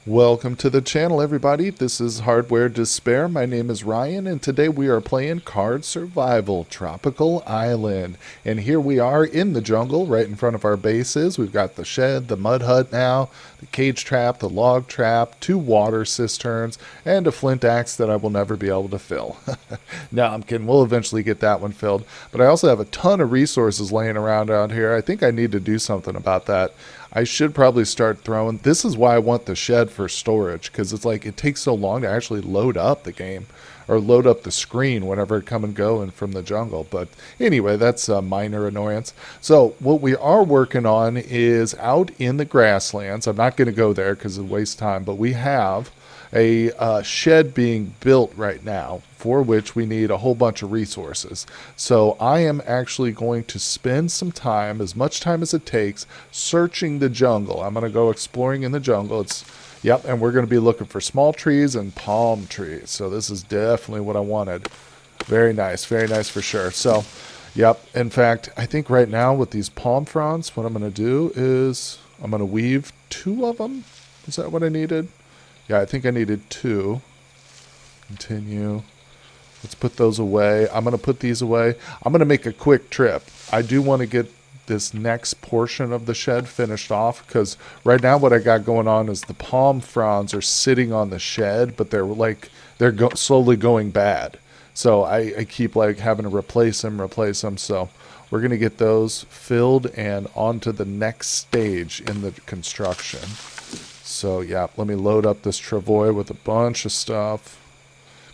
Welcome to the channel, everybody. This is Hardware Despair. My name is Ryan, and today we are playing Card Survival Tropical Island. And here we are in the jungle, right in front of our bases. We've got the shed, the mud hut now, the cage trap, the log trap, 2 water cisterns, and a flint axe that I will never be able to fill. No, I'm kidding. We'll eventually get that one filled. But I also have a ton of resources laying around out here. I think I need to do something about that. I should probably start throwing. This is why I want the shed for storage, because it's like it takes so long to actually load up the game or load up the screen whenever it come and go and from the jungle. But anyway, that's a minor annoyance. So what we are working on is out in the grasslands. I'm not going to go there because it wastes time, but we have a shed being built right now for which we need a whole bunch of resources. So I am actually going to spend some time, as much time as it takes, searching the jungle. I'm going to go exploring in the jungle. Yep, and we're going to be looking for small trees and palm trees. So this is definitely what I wanted. Very nice for sure. So, yep, in fact, I think right now with these palm fronds, what I'm going to do is I'm going to weave 2 of them. Is that what I needed? Yeah, I think I needed 2. Continue. Let's put those away. I'm going to put these away. I'm going to make a quick trip. I do want to get this next portion of the shed finished off, because right now what I got going on is the palm fronds are sitting on the shed, but they're slowly going bad. So I keep like having to replace them. So we're going to get those filled and onto the next stage in the construction. So yeah, let me load up this travois with a bunch of stuff.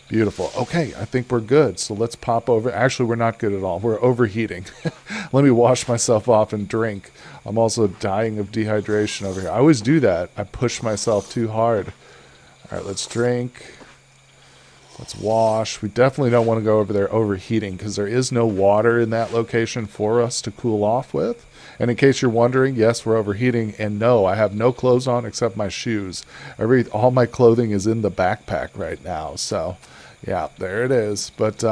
Beautiful. Okay, I think we're good. So let's pop over. Actually, we're not good at all. We're overheating. Let me wash myself off and drink. I'm also dying of dehydration over here. I always do that. I push myself too hard. All right, let's drink. Let's wash. We definitely don't want to go over there overheating because there is no water in that location for us to cool off with. And in case you're wondering, yes, we're overheating. And no, I have no clothes on except my shoes. All my clothing is in the backpack right now. So, yeah, there it is. But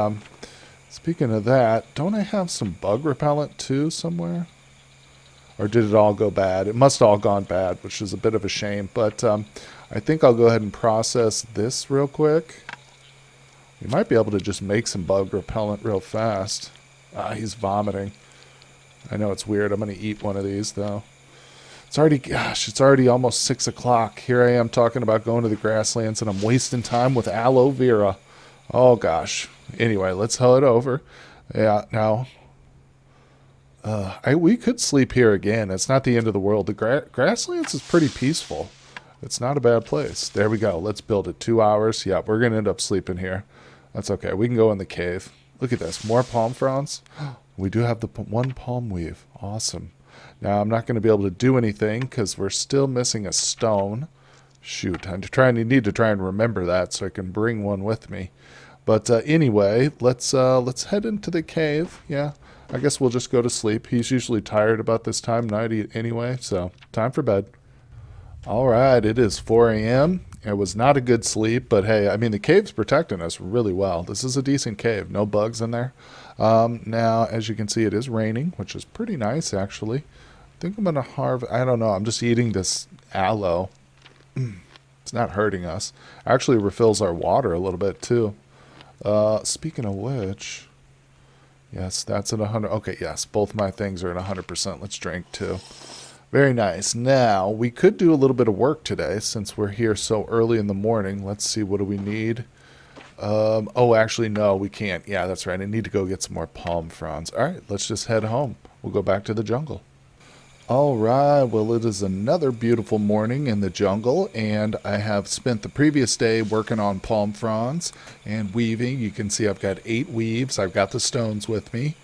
speaking of that, don't I have some bug repellent too somewhere? Or did it all go bad? It must have all gone bad, which is a bit of a shame. But I think I'll go ahead and process this real quick. We might be able to just make some bug repellent real fast. He's vomiting. I know it's weird. I'm going to eat one of these, though. It's already almost 6 o'clock. Here I am talking about going to the grasslands, and I'm wasting time with aloe vera. Oh, gosh. Anyway, let's head over. Yeah, now, we could sleep here again. It's not the end of the world. The grasslands is pretty peaceful. It's not a bad place. There we go. Let's build it. 2 hours. Yeah, we're going to end up sleeping here. That's okay. We can go in the cave. Look at this. More palm fronds. We do have the 1 palm weave. Awesome. Now, I'm not going to be able to do anything because we're still missing a stone. Shoot. I need to try and remember that so I can bring one with me. But anyway, let's head into the cave. Yeah, I guess we'll just go to sleep. He's usually tired about this time of night anyway, so time for bed. All right, it is 4 a.m. It was not a good sleep, but hey, I mean, the cave's protecting us really well. This is a decent cave. No bugs in there. Now, as you can see, it is raining, which is pretty nice, actually. I think I'm going to I don't know. I'm just eating this aloe. It's not hurting us. Actually refills our water a little bit, too. Speaking of which, yes, that's at 100. Okay, yes, both my things are at 100%. Let's drink, too. Very nice. Now, we could do a little bit of work today since we're here so early in the morning. Let's see, what do we need? Oh, actually, no, we can't. Yeah, that's right. I need to go get some more palm fronds. All right, let's just head home. We'll go back to the jungle. All right, well, it is another beautiful morning in the jungle, and I have spent the previous day working on palm fronds and weaving. You can see I've got 8 weaves. I've got the stones with me.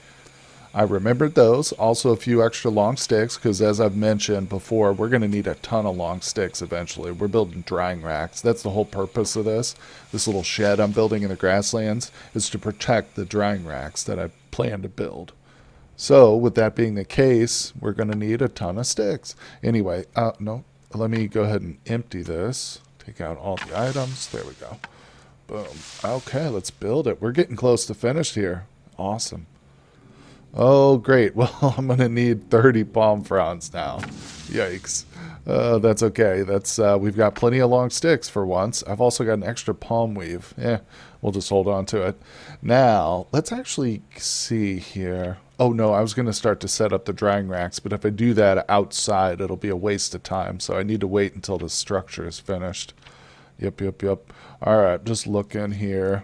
I remembered those. Also a few extra long sticks because, as I've mentioned before, we're going to need a ton of long sticks eventually. We're building drying racks. That's the whole purpose of this. This little shed I'm building in the grasslands is to protect the drying racks that I plan to build. So with that being the case, we're going to need a ton of sticks. Anyway, no, let me go ahead and empty this. Take out all the items. There we go. Boom. Okay, let's build it. We're getting close to finished here. Awesome. Oh, great. Well, I'm going to need 30 palm fronds now. Yikes. That's okay. That's we've got plenty of long sticks for once. I've also got an extra palm weave. We'll just hold on to it. Now, let's actually see here. Oh, no, I was going to start to set up the drying racks, but if I do that outside, it'll be a waste of time. So I need to wait until the structure is finished. Yep. All right, just looking here.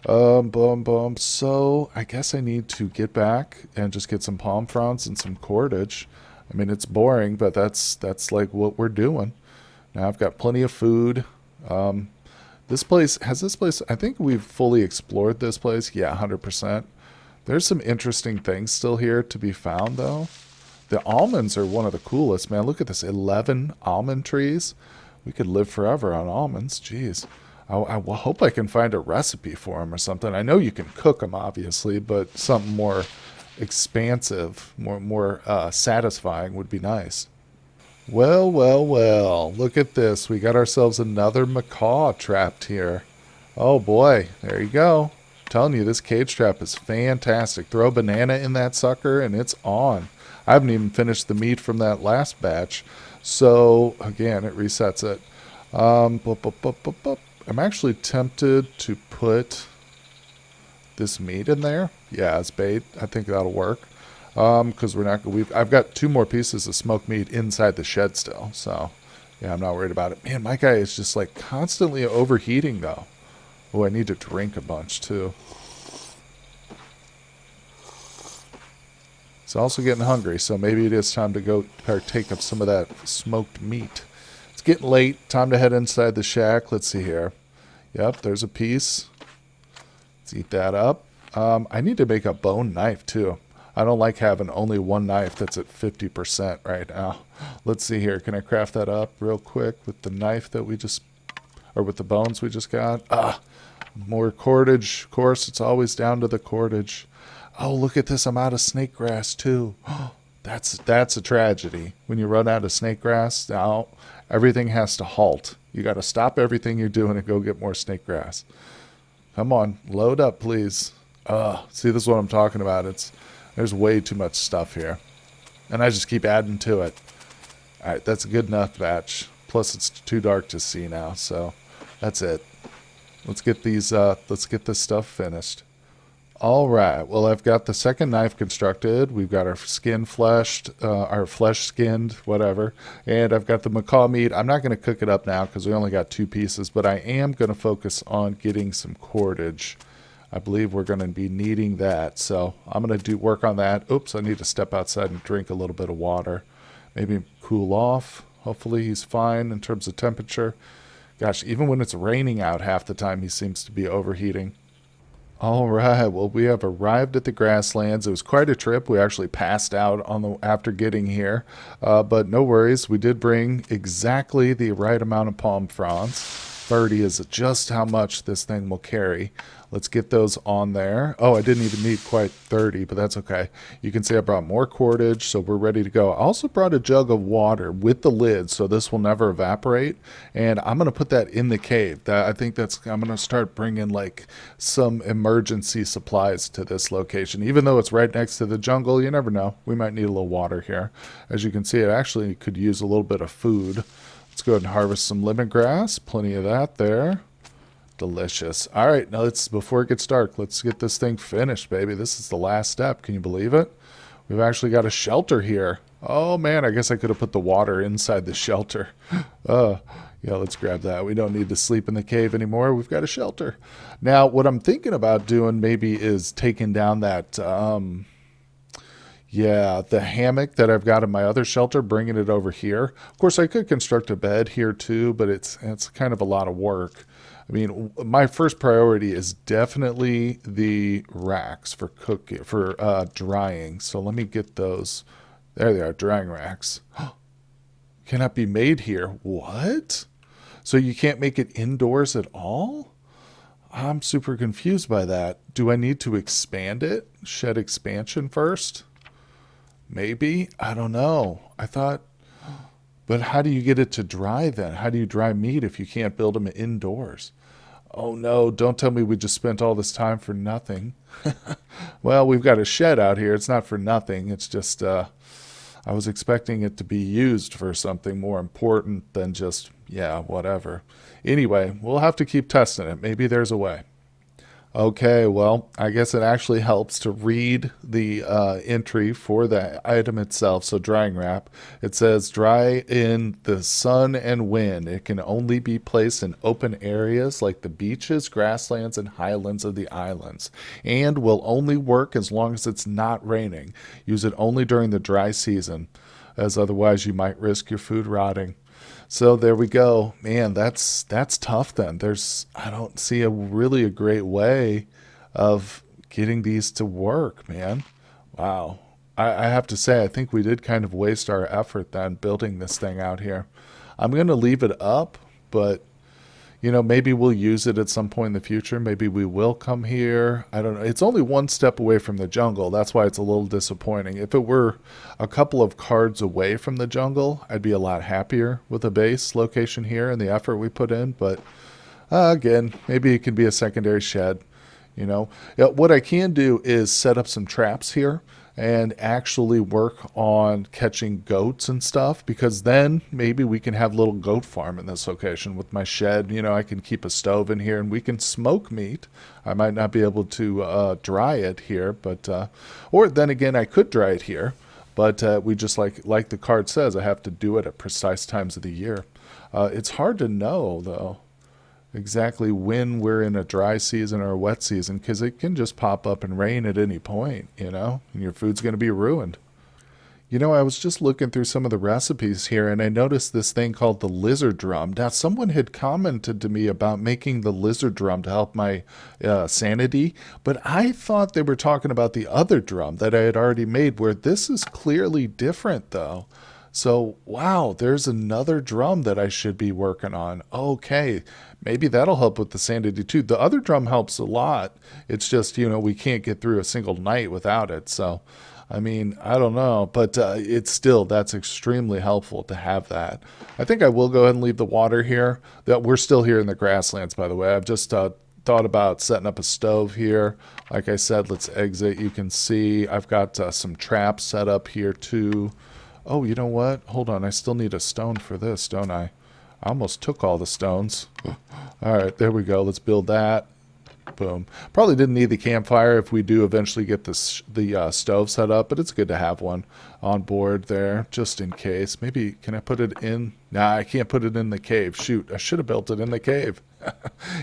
So I guess I need to get back and just get some palm fronds and some cordage. I mean, it's boring, but that's like what we're doing. Now I've got plenty of food. This place, I think we've fully explored this place. Yeah, 100%. There's some interesting things still here to be found, though. The almonds are one of the coolest, man. Look at this, 11 almond trees. We could live forever on almonds. Jeez. I hope I can find a recipe for them or something. I know you can cook them, obviously, but something more expansive, more satisfying would be nice. Well. Look at this. We got ourselves another macaw trapped here. Oh boy, there you go. I'm telling you, this cage trap is fantastic. Throw a banana in that sucker and it's on. I haven't even finished the meat from that last batch. So, again, it resets it. I'm actually tempted to put this meat in there. Yeah, as bait. I think that'll work. Because I've got 2 more pieces of smoked meat inside the shed still. So, yeah, I'm not worried about it. Man, my guy is just like constantly overheating though. Oh, I need to drink a bunch too. It's also getting hungry, so maybe it is time to go partake of some of that smoked meat. It's getting late. Time to head inside the shack. Let's see here. Yep, there's a piece. Let's eat that up. I need to make a bone knife too. I don't like having only one knife that's at 50% right now. Let's see here. Can I craft that up real quick with the knife that with the bones we just got? More cordage. Of course, it's always down to the cordage. Oh, look at this. I'm out of snake grass too. That's a tragedy. When you run out of snake grass, now everything has to halt. You got to stop everything you're doing and go get more snake grass. Come on, load up, please. See, this is what I'm talking about. There's way too much stuff here. And I just keep adding to it. All right, that's a good enough batch. Plus, it's too dark to see now, so that's it. Let's get this stuff finished. All right, well, I've got the second knife constructed. We've got our skin fleshed, our flesh skinned, whatever. And I've got the macaw meat. I'm not going to cook it up now because we only got 2 pieces, but I am going to focus on getting some cordage. I believe we're going to be needing that, so I'm going to work on that. Oops, I need to step outside and drink a little bit of water. Maybe cool off. Hopefully he's fine in terms of temperature. Gosh, even when it's raining out half the time, he seems to be overheating. All right, well, we have arrived at the Grasslands. It was quite a trip. We actually passed out after getting here, but no worries. We did bring exactly the right amount of palm fronds. 30 is just how much this thing will carry. Let's get those on there. Oh, I didn't even need quite 30, but that's okay. You can see I brought more cordage, so we're ready to go. I also brought a jug of water with the lid, so this will never evaporate. And I'm going to put that in the cave. I'm going to start bringing like some emergency supplies to this location. Even though it's right next to the jungle, you never know. We might need a little water here. As you can see, it actually could use a little bit of food. Let's go ahead and harvest some lemongrass. Plenty of that there. Delicious. All right, now before it gets dark, let's get this thing finished, baby. This is the last step. Can you believe it? We've actually got a shelter here. Oh, man, I guess I could have put the water inside the shelter. Yeah, let's grab that. We don't need to sleep in the cave anymore. We've got a shelter. Now, what I'm thinking about doing maybe is taking down that, the hammock that I've got in my other shelter, bringing it over here. Of course, I could construct a bed here too, but it's kind of a lot of work. I mean, my first priority is definitely the racks for cooking, for drying. So let me get those. There they are, drying racks. Cannot be made here. What? So you can't make it indoors at all? I'm super confused by that. Do I need to expand it? Shed expansion first? Maybe. I don't know. I thought... But how do you get it to dry then? How do you dry meat if you can't build them indoors? Oh no, don't tell me we just spent all this time for nothing. Well, we've got a shed out here. It's not for nothing. It's just, I was expecting it to be used for something more important than just, yeah, whatever. Anyway, we'll have to keep testing it. Maybe there's a way. Okay, well, I guess it actually helps to read the entry for the item itself. So, drying wrap, it says dry in the sun and wind. It can only be placed in open areas like the beaches, grasslands, and highlands of the islands, and will only work as long as it's not raining. Use it only during the dry season, as otherwise you might risk your food rotting. So there we go. Man, that's tough then. I don't see a great way of getting these to work, man. Wow. I have to say, I think we did kind of waste our effort then building this thing out here. I'm going to leave it up, but maybe we'll use it at some point in the future. Maybe we will come here. I don't know. It's only one step away from the jungle. That's why it's a little disappointing. If it were a couple of cards away from the jungle, I'd be a lot happier with a base location here and the effort we put in. But again, maybe it could be a secondary shed. Yeah, what I can do is set up some traps here and actually work on catching goats and stuff, because then maybe we can have a little goat farm in this location with my shed. I can keep a stove in here and we can smoke meat. I might not be able to dry it here, but or then again I could dry it here, but we just like the card says, I have to do it at precise times of the year. It's hard to know though exactly when we're in a dry season or a wet season, because it can just pop up and rain at any point, and your food's going to be ruined. I was just looking through some of the recipes here and I noticed this thing called the lizard drum. Now, someone had commented to me about making the lizard drum to help my sanity, but I thought they were talking about the other drum that I had already made, where this is clearly different though. So, wow, there's another drum that I should be working on. Okay, maybe that'll help with the sanity too. The other drum helps a lot. It's just, we can't get through a single night without it. So, I mean, I don't know, but that's extremely helpful to have that. I think I will go ahead and leave the water here. That we're still here in the grasslands, by the way. I've just thought about setting up a stove here. Like I said, let's exit. You can see I've got some traps set up here too. Oh, you know what? Hold on. I still need a stone for this, don't I? I almost took all the stones. All right, there we go. Let's build that. Boom. Probably didn't need the campfire if we do eventually get the stove set up, but it's good to have one on board there just in case. Maybe, can I put it in? Nah, I can't put it in the cave. Shoot, I should have built it in the cave.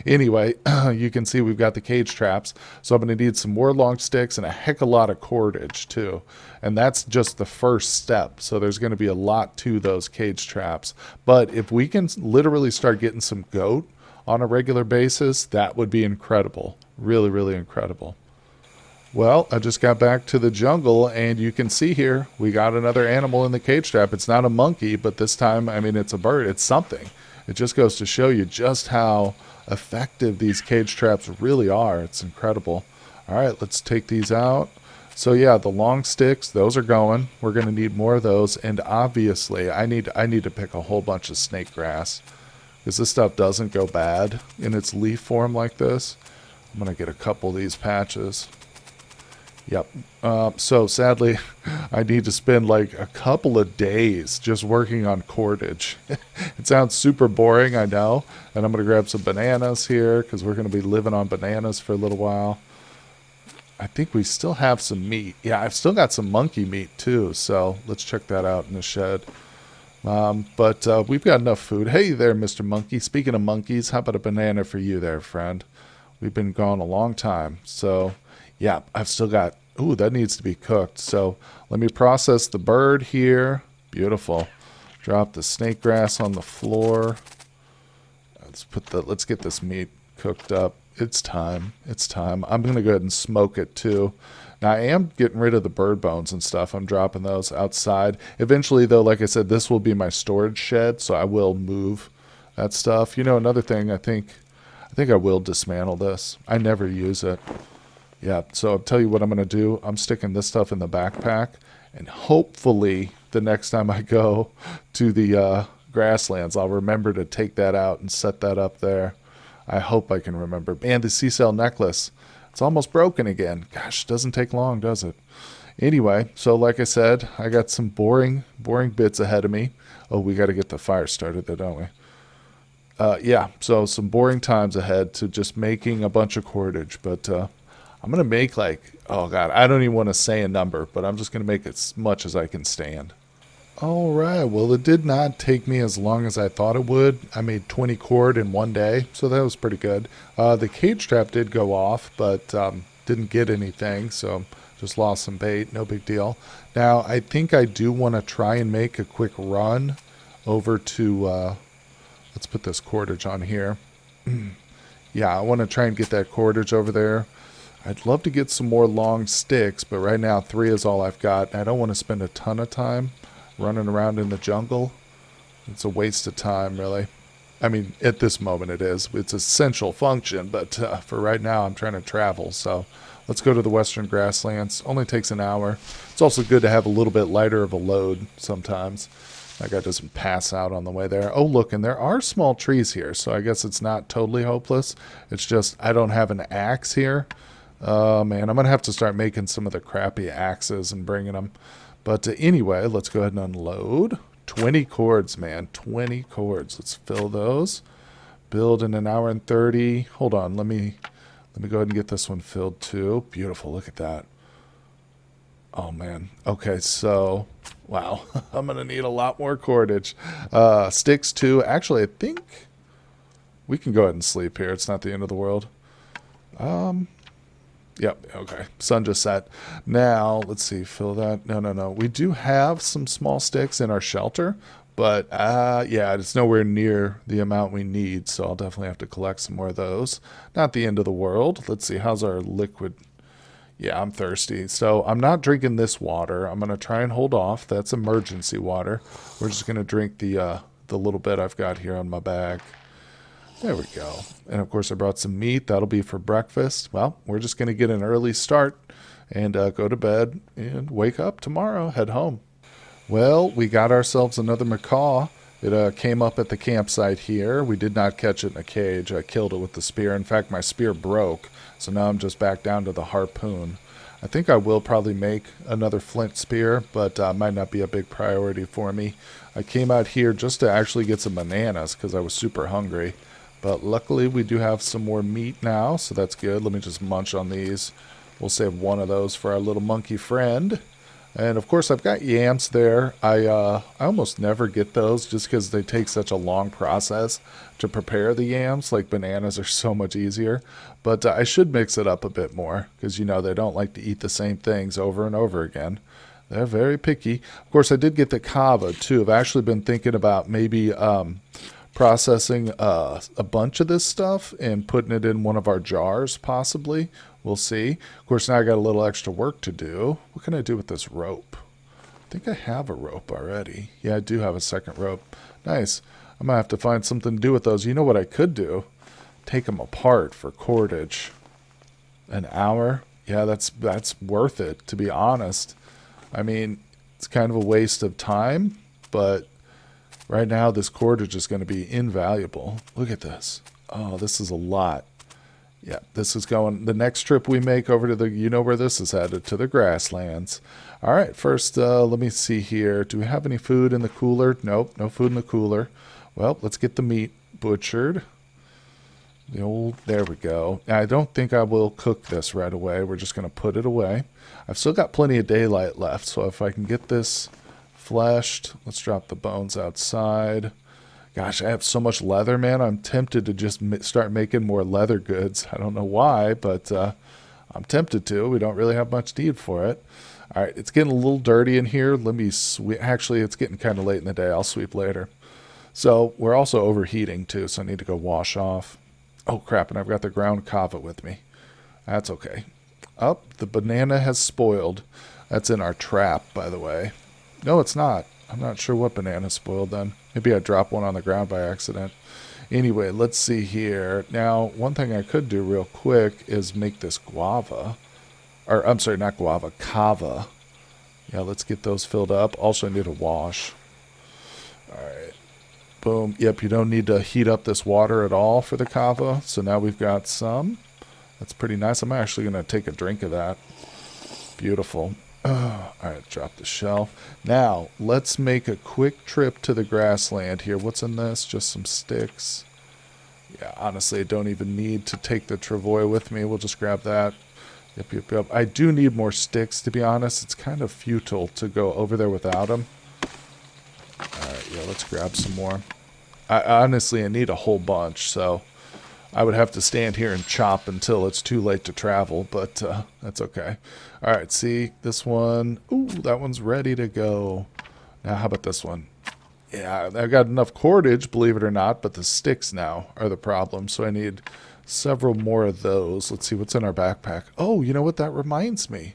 Anyway, you can see we've got the cage traps, so I'm going to need some more long sticks and a heck of a lot of cordage too. And that's just the first step, so there's going to be a lot to those cage traps. But if we can literally start getting some goat on a regular basis, that would be incredible. Really, really incredible. Well, I just got back to the jungle, and you can see here, we got another animal in the cage trap. It's not a monkey, but this time, I mean, it's a bird. It's something. It just goes to show you just how effective these cage traps really are. It's incredible. All right, let's take these out. So yeah, the long sticks, those are going. We're going to need more of those, and obviously, I need to pick a whole bunch of snake grass, because this stuff doesn't go bad in its leaf form like this. I'm going to get a couple of these patches. Yep. So sadly, I need to spend like a couple of days just working on cordage. It sounds super boring, I know. And I'm going to grab some bananas here because we're going to be living on bananas for a little while. I think we still have some meat. Yeah, I've still got some monkey meat too. So let's check that out in the shed. But we've got enough food. Hey there, Mr. Monkey. Speaking of monkeys, how about a banana for you there, friend? We've been gone a long time. So, yeah, I've still got... Ooh, that needs to be cooked. So let me process the bird here. Beautiful. Drop the snake grass on the floor. Let's get this meat cooked up. It's time. It's time. I'm going to go ahead and smoke it too. Now, I am getting rid of the bird bones and stuff. I'm dropping those outside. Eventually, though, like I said, this will be my storage shed, so I will move that stuff. Another thing, I think I will dismantle this. I never use it. Yeah, so I'll tell you what I'm going to do. I'm sticking this stuff in the backpack, and hopefully the next time I go to the grasslands, I'll remember to take that out and set that up there. I hope I can remember. And the seashell necklace. It's almost broken again. Gosh, doesn't take long, does it? Anyway, so like I said, I got some boring bits ahead of me. Oh, we got to get the fire started there, don't we? Yeah, so some boring times ahead to just making a bunch of cordage. But I'm going to make like, oh God, I don't even want to say a number, but I'm just going to make as much as I can stand. All right, well, it did not take me as long as I thought it would. I made 20 cord in one day, so that was pretty good. The cage trap did go off, but didn't get anything, so just lost some bait, no big deal. Now, I think I do want to try and make a quick run over to, let's put this cordage on here. Yeah, I want to try and get that cordage over there. I'd love to get some more long sticks, but right now 3 is all I've got. I don't want to spend a ton of time running around in the jungle. It's a waste of time, really. I mean, at this moment it is. It's essential function, but for right now I'm trying to travel. So let's go to the western grasslands. Only takes an hour. It's also good to have a little bit lighter of a load sometimes. That guy doesn't pass out on the way there. Oh, look, and there are small trees here, so I guess it's not totally hopeless. It's just I don't have an axe here. Man, I'm going to have to start making some of the crappy axes and bringing them. But anyway, let's go ahead and unload. 20 cords, man. 20 cords. Let's fill those. Build in an hour and 30. Hold on. Let me go ahead and get this one filled too. Beautiful. Look at that. Oh, man. Okay, so, wow. I'm going to need a lot more cordage. Sticks too. Actually, I think we can go ahead and sleep here. It's not the end of the world. Yep, okay. Sun just set. Now, let's see, fill that. No. We do have some small sticks in our shelter, but yeah, it's nowhere near the amount we need, so I'll definitely have to collect some more of those. Not the end of the world. Let's see, how's our liquid? Yeah, I'm thirsty, so I'm not drinking this water. I'm going to try and hold off. That's emergency water. We're just going to drink the little bit I've got here on my bag. There we go. And of course I brought some meat. That'll be for breakfast. Well, we're just going to get an early start and go to bed and wake up tomorrow, head home. Well, we got ourselves another macaw. It came up at the campsite here. We did not catch it in a cage. I killed it with the spear. In fact, my spear broke, so now I'm just back down to the harpoon. I think I will probably make another flint spear, but might not be a big priority for me. I came out here just to actually get some bananas because I was super hungry. But luckily we do have some more meat now, so that's good. Let me just munch on these. We'll save one of those for our little monkey friend. And of course I've got yams there. I almost never get those just because they take such a long process to prepare the yams. Like bananas are so much easier. But I should mix it up a bit more because, you know, they don't like to eat the same things over and over again. They're very picky. Of course I did get the kava too. I've actually been thinking about maybe processing a bunch of this stuff and putting it in one of our jars, possibly. We'll see. Of course, now I got a little extra work to do. What can I do with this rope? I think I have a rope already. Yeah, I do have a second rope. Nice. I'm going to have to find something to do with those. You know what I could do? Take them apart for cordage. An hour? Yeah, that's worth it, to be honest. I mean, it's kind of a waste of time, but right now, this cordage is going to be invaluable. Look at this. Oh, this is a lot. Yeah, this is going, the next trip we make over to the, you know where this is headed, to the grasslands. All right, first, let me see here. Do we have any food in the cooler? Nope, no food in the cooler. Well, let's get the meat butchered. There we go. I don't think I will cook this right away. We're just going to put it away. I've still got plenty of daylight left, so if I can get this fleshed. Let's drop the bones outside. Gosh, I have so much leather, man. I'm tempted to just start making more leather goods. I don't know why, but I'm tempted to. We don't really have much need for it. All right, it's getting a little dirty in here. Let me sweep. Actually, it's getting kind of late in the day. I'll sweep later. So we're also overheating too, so I need to go wash off. Oh, crap, and I've got the ground kava with me. That's okay. Oh, the banana has spoiled. That's in our trap, by the way. No, it's not. I'm not sure what banana spoiled then. Maybe I dropped one on the ground by accident. Anyway, let's see here. Now, one thing I could do real quick is make this guava. Or, I'm sorry, not guava, kava. Yeah, let's get those filled up. Also, I need a wash. All right. Boom. Yep, you don't need to heat up this water at all for the kava. So now we've got some. That's pretty nice. I'm actually going to take a drink of that. Beautiful. All right, drop the shell. Now, let's make a quick trip to the grassland here. What's in this? Just some sticks. Yeah, honestly, I don't even need to take the travois with me. We'll just grab that. Yep. I do need more sticks, to be honest. It's kind of futile to go over there without them. All right, yeah, let's grab some more. Honestly, I need a whole bunch, so I would have to stand here and chop until it's too late to travel, but that's okay. All right, see, this one. Ooh, that one's ready to go. Now, how about this one? Yeah, I've got enough cordage, believe it or not, but the sticks now are the problem, so I need several more of those. Let's see what's in our backpack. Oh, you know what? That reminds me.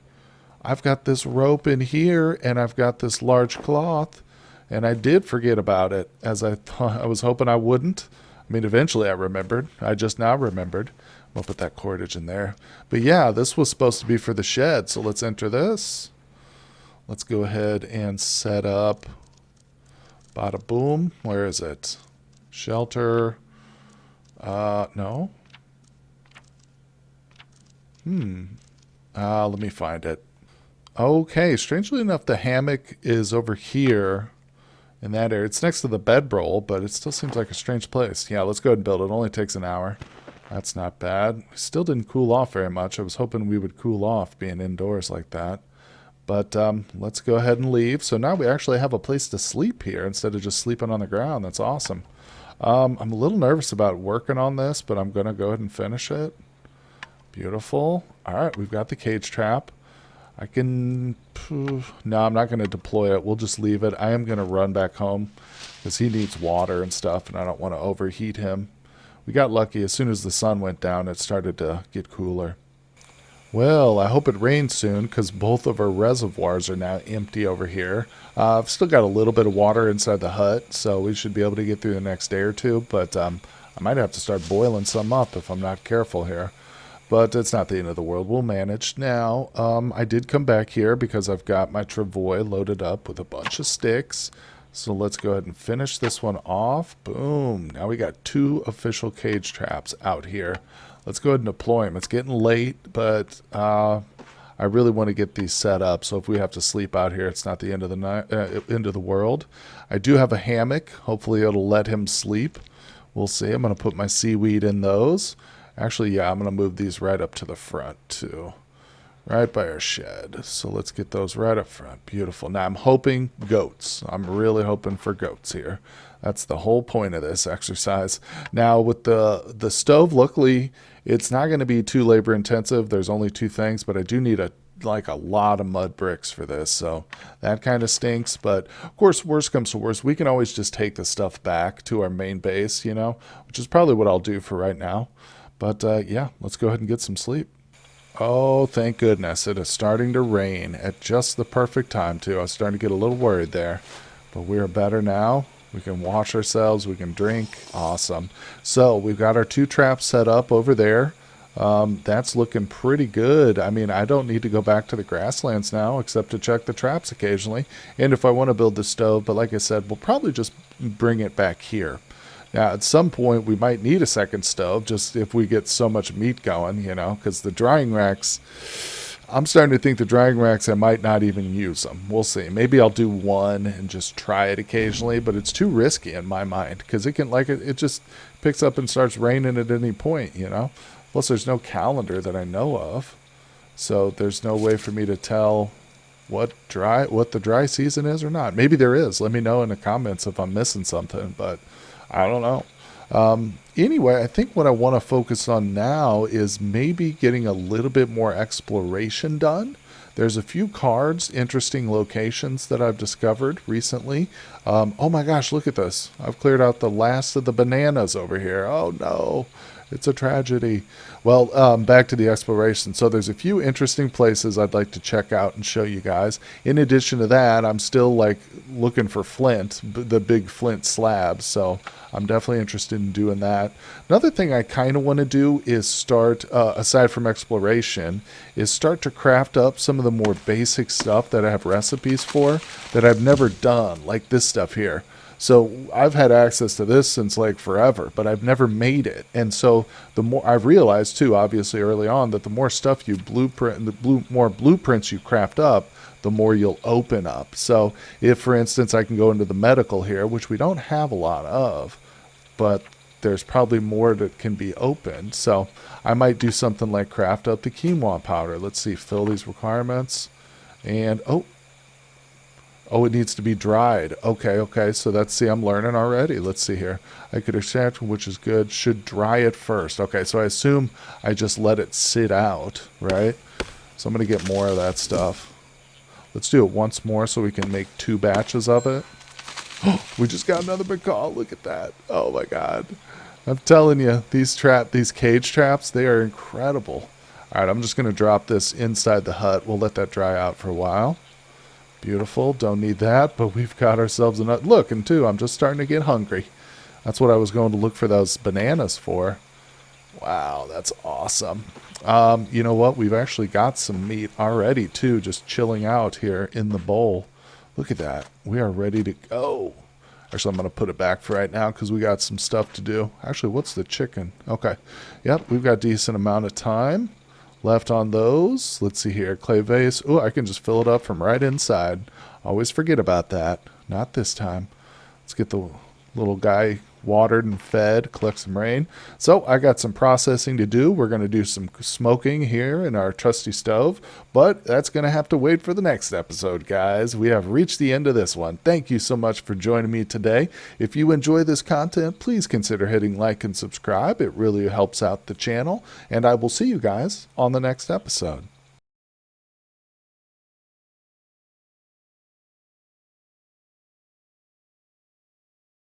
I've got this rope in here, and I've got this large cloth, and I did forget about it, as I thought. I was hoping I wouldn't. I mean, eventually I remembered. I just now remembered. We'll put that cordage in there. But yeah, this was supposed to be for the shed, so let's enter this. Let's go ahead and set up. Bada boom. Where is it? Shelter. No. Let me find it. Okay, strangely enough, the hammock is over here in that area. It's next to the bedroll, but it still seems like a strange place. Yeah, let's go ahead and build it. It only takes an hour. That's not bad. We still didn't cool off very much. I was hoping we would cool off being indoors like that. But let's go ahead and leave. So now we actually have a place to sleep here instead of just sleeping on the ground. That's awesome. I'm a little nervous about working on this, but I'm going to go ahead and finish it. Beautiful. All right, we've got the cage trap. I can... No, I'm not going to deploy it. We'll just leave it. I am going to run back home because he needs water and stuff, and I don't want to overheat him. We got lucky. As soon as the sun went down, it started to get cooler. Well, I hope it rains soon because both of our reservoirs are now empty over here. I've still got a little bit of water inside the hut, so we should be able to get through the next day or two, but I might have to start boiling some up if I'm not careful here. But it's not the end of the world. We'll manage. Now, I did come back here because I've got my travois loaded up with a bunch of sticks. So let's go ahead and finish this one off. Boom. Now we got 2 official cage traps out here. Let's go ahead and deploy them. It's getting late, but I really want to get these set up. So if we have to sleep out here, it's not the end of the night, end of the world. I do have a hammock. Hopefully it'll let him sleep. We'll see. I'm going to put my seaweed in those. Actually, yeah, I'm going to move these right up to the front, too. Right by our shed. So let's get those right up front. Beautiful. Now, I'm hoping goats. I'm really hoping for goats here. That's the whole point of this exercise. Now, with the stove, luckily, it's not going to be too labor-intensive. There's only 2 things, but I do need a lot of mud bricks for this, so that kind of stinks. But, of course, worst comes to worst, we can always just take the stuff back to our main base, you know, which is probably what I'll do for right now. But, yeah, let's go ahead and get some sleep. Oh, thank goodness. It is starting to rain at just the perfect time, too. I was starting to get a little worried there. But we are better now. We can wash ourselves. We can drink. Awesome. So we've got our 2 traps set up over there. That's looking pretty good. I mean, I don't need to go back to the grasslands now except to check the traps occasionally. And if I want to build the stove, but like I said, we'll probably just bring it back here. Now, at some point, we might need a second stove, just if we get so much meat going, you know, because the drying racks, I'm starting to think the drying racks, I might not even use them. We'll see. Maybe I'll do one and just try it occasionally, but it's too risky in my mind, because it can, it just picks up and starts raining at any point, you know. Plus, there's no calendar that I know of, so there's no way for me to tell what the dry season is or not. Maybe there is. Let me know in the comments if I'm missing something, but I don't know. Anyway, I think what I want to focus on now is maybe getting a little bit more exploration done. There's a few cards, interesting locations that I've discovered recently. Oh my gosh, look at this. I've cleared out the last of the bananas over here. Oh no, it's a tragedy. Well, back to the exploration. So there's a few interesting places I'd like to check out and show you guys. In addition to that, I'm still looking for flint, the big flint slabs. So I'm definitely interested in doing that. Another thing I kind of want to do is start, aside from exploration, is start to craft up some of the more basic stuff that I have recipes for that I've never done, like this stuff here. So I've had access to this since like forever, but I've never made it. And so the more I've realized too, obviously early on, that the more stuff you blueprint, more blueprints you craft up, the more you'll open up. So if, for instance, I can go into the medical here, which we don't have a lot of, but there's probably more that can be opened. So I might do something like craft up the quinoa powder. Let's see, fill these requirements. And, oh, it needs to be dried. Okay. So let's see, I'm learning already. Let's see here. I could extract, which is good. Should dry it first. Okay, so I assume I just let it sit out, right? So I'm going to get more of that stuff. Let's do it once more so we can make 2 batches of it. We just got another macaw. Look at that. Oh my god. I'm telling you, these cage traps, they are incredible. All right, I'm just going to drop this inside the hut. We'll let that dry out for a while. Beautiful. Don't need that, but we've got ourselves a nut. Look, and too, I'm just starting to get hungry. That's what I was going to look for those bananas for. Wow, that's awesome. You know what? We've actually got some meat already, too, just chilling out here in the bowl. Look at that. We are ready to go. Actually, I'm going to put it back for right now because we got some stuff to do. Actually, what's the chicken? Okay. Yep, we've got a decent amount of time left on those. Let's see here. Clay vase. Oh, I can just fill it up from right inside. Always forget about that. Not this time. Let's get the little guy watered and fed, collect some rain. So I got some processing to do. We're going to do some smoking here in our trusty stove, but that's going to have to wait for the next episode, guys. We have reached the end of this one. Thank you so much for joining me today. If you enjoy this content, please consider hitting like and subscribe. It really helps out the channel, and I will see you guys on the next episode.